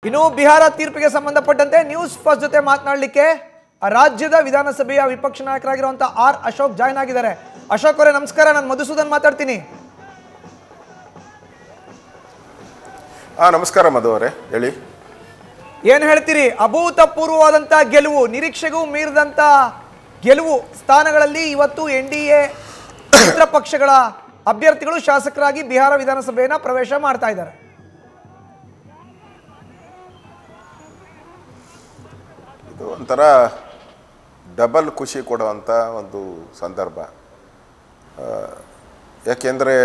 ಇನ್ನು ಬಿಹಾರ ತೀರ್ಪಿಗೆ ಸಂಬಂಧಪಟ್ಟಂತೆ ನ್ಯೂಸ್ ಫಸ್ಟ್ ಜೊತೆ ಮಾತನಾಡಲಿಕ್ಕೆ ರಾಜ್ಯದ ವಿಧಾನಸಭೆಯ ವಿಪಕ್ಷ ನಾಯಕರಾಗಿರುವಂತಹ ಆರ್ ಅಶೋಕ್ ಜಾಯ್ನ್ ಆಗಿದ್ದಾರೆ. ಅಶೋಕ್ ಅವರೇ ನಮಸ್ಕಾರ, ನಾನು ಮಧುಸೂದನ್ ಮಾತಾಡ್ತೀನಿ. ನಮಸ್ಕಾರ ಮಧು ಅವರೇ, ಹೇಳಿ. ಏನು ಹೇಳ್ತೀರಿ? ಅಭೂತಪೂರ್ವವಾದಂಥ ಗೆಲುವು, ನಿರೀಕ್ಷೆಗೂ ಮೀರಿದಂಥ ಗೆಲುವು ಸ್ಥಾನಗಳಲ್ಲಿ ಇವತ್ತು NDA ಮಿತ್ರ ಪಕ್ಷಗಳ ಅಭ್ಯರ್ಥಿಗಳು ಶಾಸಕರಾಗಿ ಬಿಹಾರ ವಿಧಾನಸಭೆಯನ್ನು ಪ್ರವೇಶ ಮಾಡ್ತಾ ಇದ್ದಾರೆ. ಇದು ಒಂಥರ ಡಬಲ್ ಖುಷಿ ಕೊಡುವಂಥ ಒಂದು ಸಂದರ್ಭ. ಯಾಕೆಂದರೆ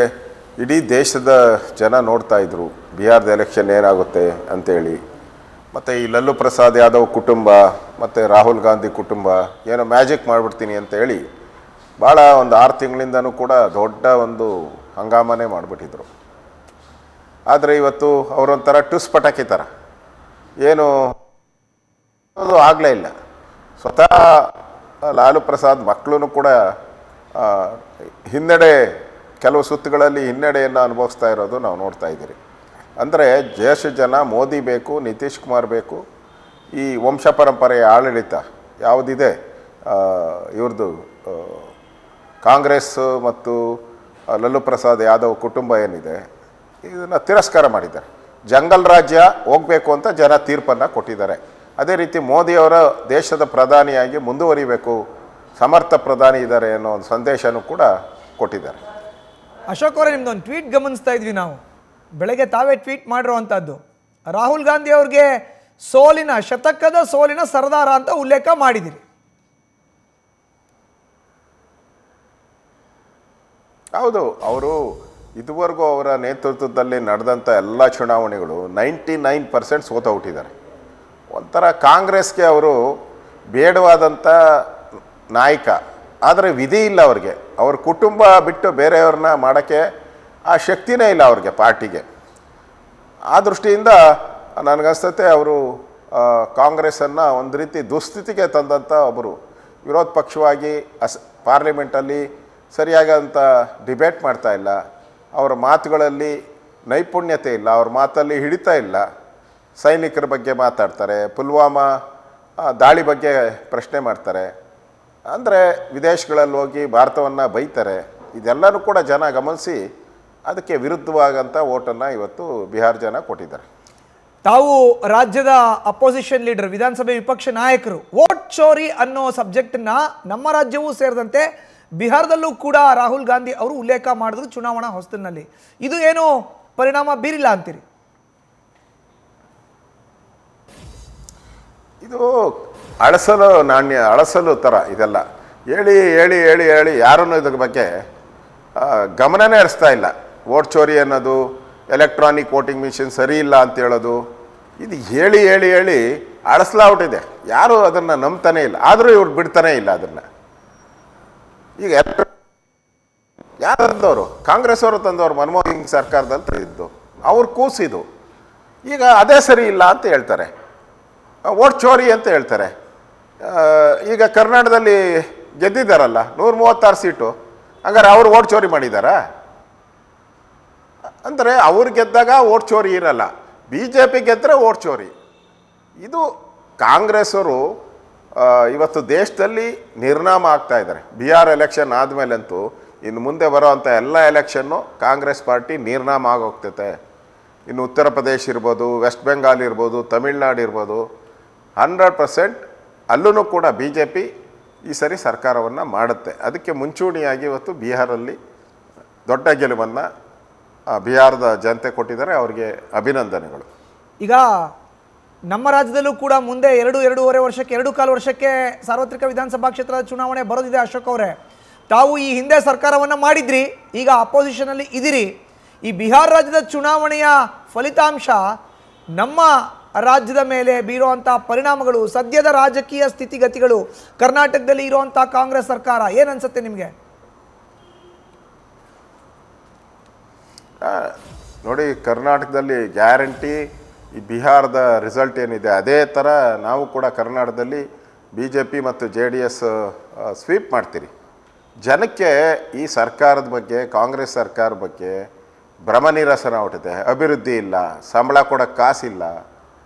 ಇಡೀ ದೇಶದ ಜನ ನೋಡ್ತಾ ಇದ್ರು ಬಿಹಾರದ ಎಲೆಕ್ಷನ್ ಏನಾಗುತ್ತೆ ಅಂತೇಳಿ. ಮತ್ತು ಈ ಲಲ್ಲು ಪ್ರಸಾದ್ ಯಾದವ್ ಕುಟುಂಬ ಮತ್ತು ರಾಹುಲ್ ಗಾಂಧಿ ಕುಟುಂಬ ಏನೋ ಮ್ಯಾಜಿಕ್ ಮಾಡಿಬಿಡ್ತೀನಿ ಅಂತೇಳಿ ಭಾಳ ಒಂದು 6 ತಿಂಗಳಿಂದನೂ ಕೂಡ ದೊಡ್ಡ ಒಂದು ಹಂಗಾಮನೇ ಮಾಡಿಬಿಟ್ಟಿದ್ರು. ಆದರೆ ಇವತ್ತು ಅವರೊಂಥರ ಟುಸ್ ಪಟಾಕಿ ಥರ ಏನು ಅದು ಆಗಲೇ ಇಲ್ಲ. ಸ್ವತಃ ಲಾಲು ಪ್ರಸಾದ್ ಮಕ್ಕಳು ಕೂಡ ಹಿನ್ನಡೆ, ಕೆಲವು ಸುತ್ತುಗಳಲ್ಲಿ ಹಿನ್ನಡೆಯನ್ನು ಅನುಭವಿಸ್ತಾ ಇರೋದು ನಾವು ನೋಡ್ತಾ ಇದ್ದೀರಿ. ಅಂದರೆ ದೇಶ ಜನ ಮೋದಿ ಬೇಕು, ನಿತೀಶ್ ಕುಮಾರ್ ಬೇಕು, ಈ ವಂಶ ಪರಂಪರೆಯ ಆಡಳಿತ ಯಾವುದಿದೆ ಇವ್ರದ್ದು ಕಾಂಗ್ರೆಸ್ ಮತ್ತು ಲಲ್ಲು ಪ್ರಸಾದ್ ಯಾದವ್ ಕುಟುಂಬ ಏನಿದೆ ಇದನ್ನು ತಿರಸ್ಕಾರ ಮಾಡಿದ್ದಾರೆ. ಜಂಗಲ್ ರಾಜ್ಯ ಹೋಗಬೇಕು ಅಂತ ಜನ ತೀರ್ಪನ್ನು ಕೊಟ್ಟಿದ್ದಾರೆ. ಅದೇ ರೀತಿ ಮೋದಿಯವರ ದೇಶದ ಪ್ರಧಾನಿಯಾಗಿ ಮುಂದುವರಿಬೇಕು, ಸಮರ್ಥ ಪ್ರಧಾನಿ ಇದ್ದಾರೆ ಅನ್ನೋ ಒಂದು ಸಂದೇಶನೂ ಕೂಡ ಕೊಟ್ಟಿದ್ದಾರೆ. ಅಶೋಕ್ ಅವರೇ, ನಿಮ್ದೊಂದು ಟ್ವೀಟ್ ಗಮನಿಸ್ತಾ ಇದ್ವಿ ನಾವು. ಬೆಳಗ್ಗೆ ತಾವೇ ಟ್ವೀಟ್ ಮಾಡಿರುವಂಥದ್ದು, ರಾಹುಲ್ ಗಾಂಧಿ ಅವ್ರಿಗೆ ಶತಕದ ಸೋಲಿನ ಸರ್ದಾರ ಅಂತ ಉಲ್ಲೇಖ ಮಾಡಿದಿರಿ. ಹೌದು, ಅವರು ಇದುವರೆಗೂ ಅವರ ನೇತೃತ್ವದಲ್ಲಿ ನಡೆದಂಥ ಎಲ್ಲ ಚುನಾವಣೆಗಳು 99% ಸೋತೋಗ್ಬಿಟ್ಟಿದ್ದಾರೆ. ಒಂಥರ ಕಾಂಗ್ರೆಸ್ಗೆ ಅವರು ಬೇಡವಾದಂಥ ನಾಯಕ, ಆದರೆ ವಿಧಿ ಇಲ್ಲ ಅವ್ರಿಗೆ. ಅವ್ರ ಕುಟುಂಬ ಬಿಟ್ಟು ಬೇರೆಯವ್ರನ್ನ ಮಾಡೋಕ್ಕೆ ಆ ಶಕ್ತಿನೇ ಇಲ್ಲ ಅವ್ರಿಗೆ, ಪಾರ್ಟಿಗೆ. ಆ ದೃಷ್ಟಿಯಿಂದ ನನಗನ್ಸುತ್ತೆ ಅವರು ಕಾಂಗ್ರೆಸ್ಸನ್ನು ಒಂದು ರೀತಿ ದುಸ್ಥಿತಿಗೆ ತಂದಂಥ ಒಬ್ಬರು. ವಿರೋಧ ಪಕ್ಷವಾಗಿ ಪಾರ್ಲಿಮೆಂಟಲ್ಲಿ ಸರಿಯಾದಂಥ ಡಿಬೇಟ್ ಮಾಡ್ತಾ ಇಲ್ಲ, ಅವರ ಮಾತುಗಳಲ್ಲಿ ನೈಪುಣ್ಯತೆ ಇಲ್ಲ, ಅವ್ರ ಮಾತಲ್ಲಿ ಹಿಡಿತ ಇಲ್ಲ. ಸೈನಿಕರ ಬಗ್ಗೆ ಮಾತಾಡ್ತಾರೆ, ಪುಲ್ವಾಮಾ ದಾಳಿ ಬಗ್ಗೆ ಪ್ರಶ್ನೆ ಮಾಡ್ತಾರೆ, ಅಂದರೆ ವಿದೇಶಗಳಲ್ಲಿ ಹೋಗಿ ಭಾರತವನ್ನು ಬೈತಾರೆ. ಇದೆಲ್ಲನೂ ಕೂಡ ಜನ ಗಮನಿಸಿ ಅದಕ್ಕೆ ವಿರುದ್ಧವಾಗಂಥ ಓಟನ್ನು ಇವತ್ತು ಬಿಹಾರ ಜನ ಕೊಟ್ಟಿದ್ದಾರೆ. ತಾವು ರಾಜ್ಯದ ಅಪೋಸಿಷನ್ ಲೀಡರ್, ವಿಧಾನಸಭೆ ವಿಪಕ್ಷ ನಾಯಕರು, ವೋಟ್ ಚೋರಿ ಅನ್ನೋ ಸಬ್ಜೆಕ್ಟನ್ನ ನಮ್ಮ ರಾಜ್ಯವೂ ಸೇರಿದಂತೆ ಬಿಹಾರದಲ್ಲೂ ಕೂಡ ರಾಹುಲ್ ಗಾಂಧಿ ಅವರು ಉಲ್ಲೇಖ ಮಾಡಿದ್ರು ಚುನಾವಣಾ ಹೊಸ್ತಿನಲ್ಲಿ. ಇದು ಏನು ಪರಿಣಾಮ ಬೀರಿಲ್ಲ ಅಂತೀರಿ? ಇದು ಅಳಸಲು ನಾಣ್ಯ, ಅಳಸಲು ಥರ ಇದೆಲ್ಲ ಹೇಳಿ ಹೇಳಿ ಹೇಳಿ ಹೇಳಿ ಯಾರನ್ನೂ ಇದ್ರ ಬಗ್ಗೆ ಗಮನನೇ ಹರಿಸ್ತಾ ಇಲ್ಲ. ವೋಟ್ ಚೋರಿ ಅನ್ನೋದು, ಎಲೆಕ್ಟ್ರಾನಿಕ್ ವೋಟಿಂಗ್ ಮಿಷಿನ್ ಸರಿ ಇಲ್ಲ ಅಂತ ಹೇಳೋದು, ಇದು ಹೇಳಿ ಹೇಳಿ ಹೇಳಿ ಅಳಸ್ಲಾಗ್ಬಿಟ್ಟಿದೆ. ಯಾರು ಅದನ್ನು ನಂಬ್ತಾನೆ ಇಲ್ಲ, ಆದರೂ ಇವ್ರು ಬಿಡ್ತಾನೆ ಇಲ್ಲ ಅದನ್ನು. ಈಗ ಯಾರು ತಂದವರು? ಕಾಂಗ್ರೆಸ್ ಅವರು ತಂದವರು, ಮನಮೋಹನ್ ಸಿಂಗ್ ಸರ್ಕಾರದಲ್ಲಿ ತಂದಿದ್ದು, ಅವ್ರು ಕೂಸಿದು. ಈಗ ಅದೇ ಸರಿ ಇಲ್ಲ ಅಂತ ಹೇಳ್ತಾರೆ, ವೋಟ್ ಚೋರಿ ಅಂತ ಹೇಳ್ತಾರೆ. ಈಗ ಕರ್ನಾಟಕದಲ್ಲಿ ಗೆದ್ದಿದ್ದಾರಲ್ಲ 136 ಸೀಟು, ಹಂಗಾರೆ ಅವರು ವೋಟ್ ಚೋರಿ ಮಾಡಿದ್ದಾರಾ? ಅಂದರೆ ಅವ್ರು ಗೆದ್ದಾಗ ವೋಟ್ ಚೋರಿ ಇರಲ್ಲ, BJP ಗೆದ್ದರೆ ವೋಟ್ ಚೋರಿ. ಇದು ಕಾಂಗ್ರೆಸ್ಸವರು ಇವತ್ತು ದೇಶದಲ್ಲಿ ನಿರ್ನಾಮ ಆಗ್ತಾ ಇದ್ದಾರೆ. ಬಿಹಾರ್ ಎಲೆಕ್ಷನ್ ಆದಮೇಲಂತೂ ಇನ್ನು ಮುಂದೆ ಬರೋವಂಥ ಎಲ್ಲ ಎಲೆಕ್ಷನ್ನು ಕಾಂಗ್ರೆಸ್ ಪಾರ್ಟಿ ನಿರ್ನಾಮ ಆಗೋಗ್ತೈತೆ. ಇನ್ನು ಉತ್ತರ ಪ್ರದೇಶ ಇರ್ಬೋದು, ವೆಸ್ಟ್ ಬೆಂಗಾಲ್ ಇರ್ಬೋದು, ತಮಿಳ್ನಾಡು ಇರ್ಬೋದು, 100% ಅಲ್ಲೂ ಕೂಡ BJP ಈ ಸರಿ ಸರ್ಕಾರವನ್ನು ಮಾಡುತ್ತೆ. ಅದಕ್ಕೆ ಮುಂಚೂಣಿಯಾಗಿ ಇವತ್ತು ಬಿಹಾರಲ್ಲಿ ದೊಡ್ಡ ಗೆಲುವನ್ನು ಬಿಹಾರದ ಜನತೆ ಕೊಟ್ಟಿದ್ದಾರೆ. ಅವರಿಗೆ ಅಭಿನಂದನೆಗಳು. ಈಗ ನಮ್ಮ ರಾಜ್ಯದಲ್ಲೂ ಕೂಡ ಮುಂದೆ 2.5 ವರ್ಷಕ್ಕೆ 2.25 ವರ್ಷಕ್ಕೆ ಸಾರ್ವತ್ರಿಕ ವಿಧಾನಸಭಾ ಕ್ಷೇತ್ರದ ಚುನಾವಣೆ ಬರೋದಿದೆ. ಅಶೋಕ್ ಅವರೇ, ತಾವು ಈ ಹಿಂದೆ ಸರ್ಕಾರವನ್ನು ಮಾಡಿದ್ರಿ, ಈಗ ಅಪೋಸಿಷನಲ್ಲಿ ಇದ್ದೀರಿ. ಈ ಬಿಹಾರ ರಾಜ್ಯದ ಚುನಾವಣೆಯ ಫಲಿತಾಂಶ ನಮ್ಮ ರಾಜ್ಯದ ಮೇಲೆ ಬೀರುವಂಥ ಪರಿಣಾಮಗಳು, ಸದ್ಯದ ರಾಜಕೀಯ ಸ್ಥಿತಿಗತಿಗಳು, ಕರ್ನಾಟಕದಲ್ಲಿ ಇರುವಂಥ ಕಾಂಗ್ರೆಸ್ ಸರ್ಕಾರ ಏನನ್ಸುತ್ತೆ ನಿಮಗೆ? ನೋಡಿ, ಕರ್ನಾಟಕದಲ್ಲಿ ಗ್ಯಾರಂಟಿ ಈ ಬಿಹಾರದ ರಿಸಲ್ಟ್ ಏನಿದೆ ಅದೇ ಥರ ನಾವು ಕೂಡ ಕರ್ನಾಟಕದಲ್ಲಿ BJP ಮತ್ತು JDS ಸ್ವೀಪ್ ಮಾಡ್ತೀರಿ. ಜನಕ್ಕೆ ಈ ಸರ್ಕಾರದ ಬಗ್ಗೆ, ಕಾಂಗ್ರೆಸ್ ಸರ್ಕಾರದ ಬಗ್ಗೆ ಭ್ರಮ ನಿರಸನ ಹೊಟ್ಟಿದೆ. ಅಭಿವೃದ್ಧಿ ಇಲ್ಲ, ಸಂಬಳ ಕೊಡೋಕ್ಕೆ ಕಾಸಿಲ್ಲ,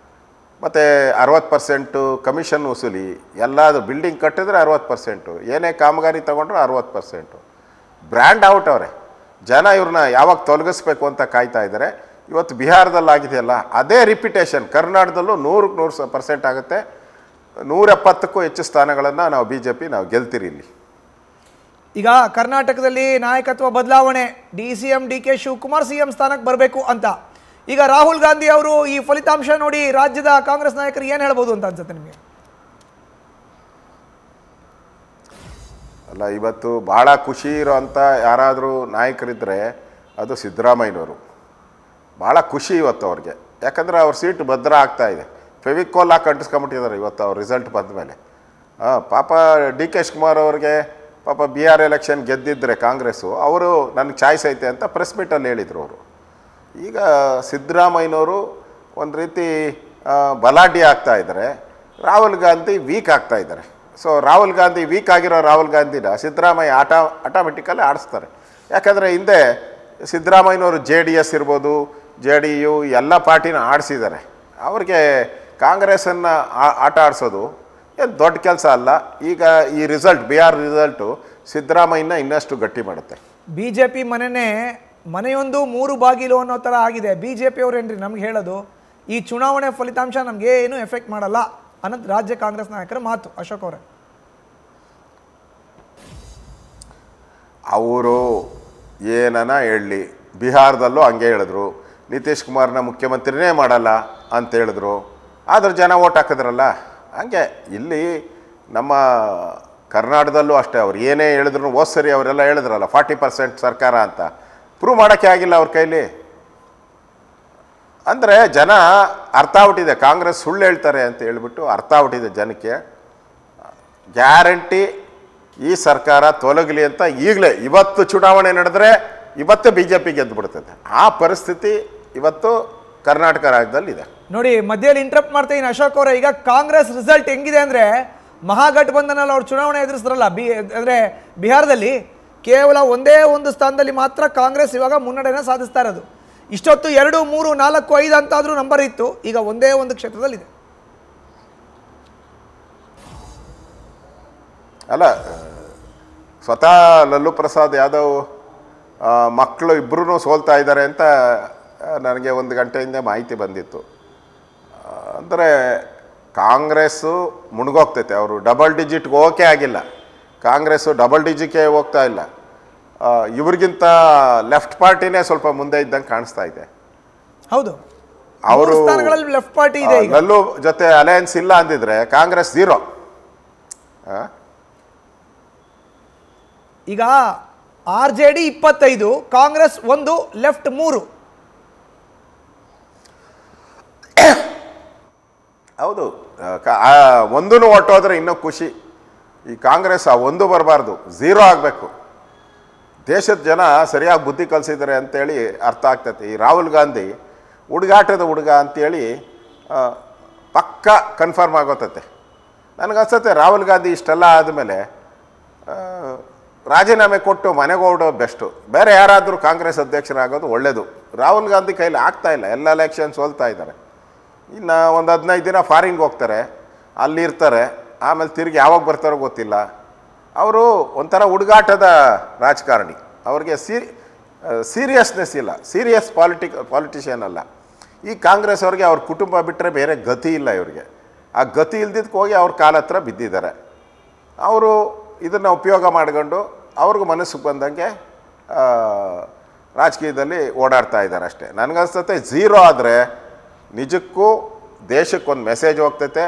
ಮತ್ತು 60% ಕಮಿಷನ್ ವಸೂಲಿ, ಎಲ್ಲದು ಬಿಲ್ಡಿಂಗ್ ಕಟ್ಟಿದ್ರೆ 60%, ಏನೇ ಕಾಮಗಾರಿ ತೊಗೊಂಡ್ರೆ 60%. ಬ್ರ್ಯಾಂಡ್ ಔಟ್ ಅವರೇ. ಜನ ಇವ್ರನ್ನ ಯಾವಾಗ ತೊಲಗಿಸ್ಬೇಕು ಅಂತ ಕಾಯ್ತಾ ಇದ್ದಾರೆ. ಇವತ್ತು ಬಿಹಾರದಲ್ಲಿ ಆಗಿದೆಯಲ್ಲ, ಅದೇ ರಿಪಿಟೇಷನ್ ಕರ್ನಾಟಕದಲ್ಲೂ 100% ಆಗುತ್ತೆ. 170ಕ್ಕೂ ಹೆಚ್ಚು ಸ್ಥಾನಗಳನ್ನು ನಾವು BJP ಗೆಲ್ತೀರಿ ಇಲ್ಲಿ. ಈಗ ಕರ್ನಾಟಕದಲ್ಲಿ ನಾಯಕತ್ವ ಬದಲಾವಣೆ, DCM DK ಶಿವಕುಮಾರ್ CM ಸ್ಥಾನಕ್ಕೆ ಬರಬೇಕು ಅಂತ. ಈಗ ರಾಹುಲ್ ಗಾಂಧಿ ಅವರು ಈ ಫಲಿತಾಂಶ ನೋಡಿ ರಾಜ್ಯದ ಕಾಂಗ್ರೆಸ್ ನಾಯಕರು ಏನು ಹೇಳ್ಬೋದು ಅಂತ ಅನ್ಸುತ್ತೆ ನಿಮಗೆ? ಅಲ್ಲ, ಇವತ್ತು ಭಾಳ ಖುಷಿ ಇರೋಂಥ ಯಾರಾದರೂ ನಾಯಕರಿದ್ದರೆ ಅದು ಸಿದ್ದರಾಮಯ್ಯನವರು. ಭಾಳ ಖುಷಿ ಇವತ್ತು ಅವ್ರಿಗೆ, ಯಾಕಂದರೆ ಅವ್ರ ಸೀಟ್ ಭದ್ರ ಆಗ್ತಾ ಇದೆ. ಫೆವಿಕೋಲ್ ಹಾಕಿ ಅಂಟಿಸ್ಕೊಂಬಿಟ್ಟಿದ್ದಾರೆ ಇವತ್ತು ಅವ್ರ ರಿಸಲ್ಟ್ ಬಂದ ಮೇಲೆ. ಪಾಪ DK ಶಿವಕುಮಾರ್ ಅವ್ರಿಗೆ ಪಾಪ ಬಿಹಾರ್ ಎಲೆಕ್ಷನ್ ಗೆದ್ದಿದ್ದರೆ ಕಾಂಗ್ರೆಸ್ಸು, ಅವರು ನನಗೆ ಚಾಯ್ಸ್ ಐತೆ ಅಂತ ಪ್ರೆಸ್ ಮೀಟಲ್ಲಿ ಹೇಳಿದರು ಅವರು. ಈಗ ಸಿದ್ದರಾಮಯ್ಯನವರು ಒಂದು ರೀತಿ ಬಲಾಢ್ಯ ಆಗ್ತಾ ಇದ್ದಾರೆ, ರಾಹುಲ್ ಗಾಂಧಿ ವೀಕ್ ಆಗ್ತಾ ಇದ್ದಾರೆ. ಸೊ ರಾಹುಲ್ ಗಾಂಧಿ ವೀಕ್ ಆಗಿರೋ ರಾಹುಲ್ ಗಾಂಧಿನ ಸಿದ್ದರಾಮಯ್ಯ ಆಟೋಮೆಟಿಕಲ್ಲಿ ಆಡಿಸ್ತಾರೆ. ಯಾಕಂದರೆ ಹಿಂದೆ ಸಿದ್ದರಾಮಯ್ಯನವರು JDS ಇರ್ಬೋದು, JDU ಎಲ್ಲ ಪಾರ್ಟಿನ ಆಡಿಸಿದ್ದಾರೆ. ಅವ್ರಿಗೆ ಕಾಂಗ್ರೆಸ್ಸನ್ನು ಆಟ ಆಡಿಸೋದು ಏನು ದೊಡ್ಡ ಕೆಲಸ ಅಲ್ಲ. ಈಗ ಈ ರಿಸಲ್ಟ್, ಬಿಹಾರ್ ರಿಸಲ್ಟು ಸಿದ್ದರಾಮಯ್ಯನ ಇನ್ನಷ್ಟು ಗಟ್ಟಿ ಮಾಡುತ್ತೆ. BJP ಮನೆಯೊಂದು 3 ಬಾಗಿಲು ಅನ್ನೋ ಥರ ಆಗಿದೆ. BJP ಅವ್ರೇನ್ರಿ ನಮ್ಗೆ ಹೇಳೋದು ಈ ಚುನಾವಣೆ ಫಲಿತಾಂಶ ನಮಗೆ ಏನು ಎಫೆಕ್ಟ್ ಮಾಡಲ್ಲ ಅನ್ನೋದು ರಾಜ್ಯ ಕಾಂಗ್ರೆಸ್ ನಾಯಕರ ಮಾತು. ಅಶೋಕ್ ಅವರೇ, ಅವರು ಏನನ ಹೇಳಲಿ, ಬಿಹಾರದಲ್ಲೂ ಹಂಗೆ ಹೇಳಿದ್ರು, ನಿತೀಶ್ ಕುಮಾರ್ನ ಮುಖ್ಯಮಂತ್ರಿನೇ ಮಾಡಲ್ಲ ಅಂತ ಹೇಳಿದ್ರು, ಆದ್ರೆ ಜನ ಓಟ್ ಹಾಕಿದ್ರಲ್ಲ. ಹಂಗೆ ಇಲ್ಲಿ ನಮ್ಮ ಕರ್ನಾಟಕದಲ್ಲೂ ಅಷ್ಟೇ, ಅವ್ರು ಏನೇ ಹೇಳಿದ್ರು ಹೋದ ಸರಿ ಅವರೆಲ್ಲ ಹೇಳಿದ್ರಲ್ಲ 40% ಸರ್ಕಾರ ಅಂತ, ಪ್ರೂವ್ ಮಾಡೋಕ್ಕೆ ಆಗಿಲ್ಲ ಅವ್ರ ಕೈಲಿ. ಅಂದರೆ ಜನ ಅರ್ಥ ಆಗ್ಬಿಟ್ಟಿದೆ, ಕಾಂಗ್ರೆಸ್ ಸುಳ್ಳು ಹೇಳ್ತಾರೆ ಅಂತ ಹೇಳ್ಬಿಟ್ಟು ಅರ್ಥ ಆಗ್ಬಿಟ್ಟಿದೆ ಜನಕ್ಕೆ. ಗ್ಯಾರಂಟಿ ಈ ಸರ್ಕಾರ ತೊಲಗಲಿ ಅಂತ ಈಗಲೇ ಇವತ್ತು ಚುನಾವಣೆ ನಡೆದ್ರೆ ಇವತ್ತು BJP ಗೆದ್ದುಬಿಡ್ತದೆ. ಆ ಪರಿಸ್ಥಿತಿ ಇವತ್ತು ಕರ್ನಾಟಕ ರಾಜ್ಯದಲ್ಲಿ ಇದೆ. ನೋಡಿ, ಮಧ್ಯದಲ್ಲಿ ಇಂಟರಪ್ಟ್ ಮಾಡ್ತಾ ಇದ್ದೀನಿ ಅಶೋಕ್ ಅವರೇ. ಈಗ ಕಾಂಗ್ರೆಸ್ ರಿಸಲ್ಟ್ ಹೆಂಗಿದೆ ಅಂದರೆ, ಮಹಾಗಠಬಂಧನಲ್ಲಿ ಅವ್ರು ಚುನಾವಣೆ ಎದುರಿಸಿದ್ರಲ್ಲ, ಅಂದರೆ ಬಿಹಾರದಲ್ಲಿ ಕೇವಲ ಒಂದೇ ಒಂದು ಸ್ಥಾನದಲ್ಲಿ ಮಾತ್ರ ಕಾಂಗ್ರೆಸ್ ಇವಾಗ ಮುನ್ನಡೆನ ಸಾಧಿಸ್ತಾ ಇರೋದು. ಇಷ್ಟೊತ್ತು 2, 3, 4, 5 ಅಂತಾದರೂ ನಂಬರ್ ಇತ್ತು, ಈಗ ಒಂದೇ ಒಂದು ಕ್ಷೇತ್ರದಲ್ಲಿದೆ. ಅಲ್ಲ, ಸ್ವತಃ ಲಲ್ಲೂ ಪ್ರಸಾದ್ ಯಾದವ್ ಮಕ್ಕಳು ಇಬ್ಬರೂ ಸೋಲ್ತಾ ಇದ್ದಾರೆ ಅಂತ ನನಗೆ 1 ಗಂಟೆಯಿಂದ ಮಾಹಿತಿ ಬಂದಿತ್ತು. ಅಂದರೆ ಕಾಂಗ್ರೆಸ್ಸು ಮುಳುಗೋಗ್ತೈತೆ. ಅವರು ಡಬಲ್ ಡಿಜಿಟ್ಗೆ ಹೋಗೋಕೆ ಆಗಿಲ್ಲ, ಕಾಂಗ್ರೆಸ್ಸು ಡಬಲ್ ಡಿಜಿಟ್ಗೆ ಹೋಗ್ತಾ ಇಲ್ಲ. ಇವ್ರಿಗಿಂತ ಲೆಫ್ಟ್ ಪಾರ್ಟಿನೇ ಸ್ವಲ್ಪ ಮುಂದೆ ಇದ್ದಂಗೆ ಕಾಣಿಸ್ತಾ ಇದೆ. ಹೌದು, ಅವರು ಲೆಫ್ಟ್ ಪಾರ್ಟಿ ಇದೆ. ಲಲ್ಲೂ ಜೊತೆ ಅಲಯನ್ಸ್ ಇಲ್ಲ ಅಂದಿದ್ರೆ ಕಾಂಗ್ರೆಸ್ 0. ಈಗ RJD 25, ಕಾಂಗ್ರೆಸ್ 1, ಲೆಫ್ಟ್ 3. ಹೌದು, ಒಂದೂ ಹೊಟ್ಟೋದ್ರೆ ಇನ್ನೂ ಖುಷಿ. ಈ ಕಾಂಗ್ರೆಸ್ ಆ 1 ಬರಬಾರ್ದು, 0 ಆಗಬೇಕು. ದೇಶದ ಜನ ಸರಿಯಾಗಿ ಬುದ್ಧಿ ಕಲಿಸಿದ್ದಾರೆ ಅಂತೇಳಿ ಅರ್ಥ ಆಗ್ತೈತೆ. ಈ ರಾಹುಲ್ ಗಾಂಧಿ ಹುಡುಗಾಟದ ಹುಡುಗ ಅಂತೇಳಿ ಪಕ್ಕ ಕನ್ಫರ್ಮ್ ಆಗೋತೈತೆ. ನನಗನ್ಸುತ್ತೆ ರಾಹುಲ್ ಗಾಂಧಿ ಇಷ್ಟೆಲ್ಲ ಆದಮೇಲೆ ರಾಜೀನಾಮೆ ಕೊಟ್ಟು ಮನೆಗೆ ಹೊರಡೋದು ಬೆಸ್ಟು. ಬೇರೆ ಯಾರಾದರೂ ಕಾಂಗ್ರೆಸ್ ಅಧ್ಯಕ್ಷರಾಗೋದು ಒಳ್ಳೆಯದು. ರಾಹುಲ್ ಗಾಂಧಿ ಕೈಲಿ ಆಗ್ತಾ ಇಲ್ಲ, ಎಲ್ಲ ಎಲೆಕ್ಷನ್ ಸೋಲ್ತಾ ಇದ್ದಾರೆ. ಇನ್ನು ಒಂದು 15 ದಿನ ಫಾರಿನ್ಗೆ ಹೋಗ್ತಾರೆ, ಅಲ್ಲಿರ್ತಾರೆ, ಆಮೇಲೆ ತಿರುಗಿ ಯಾವಾಗ ಬರ್ತಾರೋ ಗೊತ್ತಿಲ್ಲ. ಅವರು ಒಂಥರ ಹುಡುಗಾಟದ ರಾಜಕಾರಣಿ. ಅವ್ರಿಗೆ ಸೀರಿಯಸ್ನೆಸ್ ಇಲ್ಲ, ಸೀರಿಯಸ್ ಪಾಲಿಟಿಷಿಯನ್ ಅಲ್ಲ. ಈ ಕಾಂಗ್ರೆಸ್ ಅವ್ರಿಗೆ ಅವ್ರ ಕುಟುಂಬ ಬಿಟ್ಟರೆ ಬೇರೆ ಗತಿ ಇಲ್ಲ ಇವರಿಗೆ. ಆ ಗತಿ ಇಲ್ದಿದ್ದಕ್ಕೆ ಹೋಗಿ ಅವ್ರ ಕಾಲ ಹತ್ರ ಬಿದ್ದಿದ್ದಾರೆ. ಅವರು ಇದನ್ನು ಉಪಯೋಗ ಮಾಡಿಕೊಂಡು ಅವ್ರಿಗೂ ಮನಸ್ಸಿಗೆ ಬಂದಂಗೆ ರಾಜಕೀಯದಲ್ಲಿ ಓಡಾಡ್ತಾ ಇದ್ದಾರೆ ಅಷ್ಟೇ. ನನಗನ್ಸುತ್ತೆ 0 ಆದರೆ ನಿಜಕ್ಕೂ ದೇಶಕ್ಕೊಂದು ಮೆಸೇಜ್ ಹೋಗ್ತೈತೆ.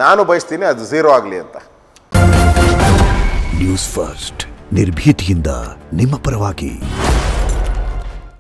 ನಾನು ಬಯಸ್ತೀನಿ ಅದು 0 ಆಗಲಿ ಅಂತ. ನ್ಯೂಸ್ ಫಸ್ಟ್, ನಿರ್ಭೀತಿಯಿಂದ ನಿಮ್ಮ ಪರವಾಗಿ.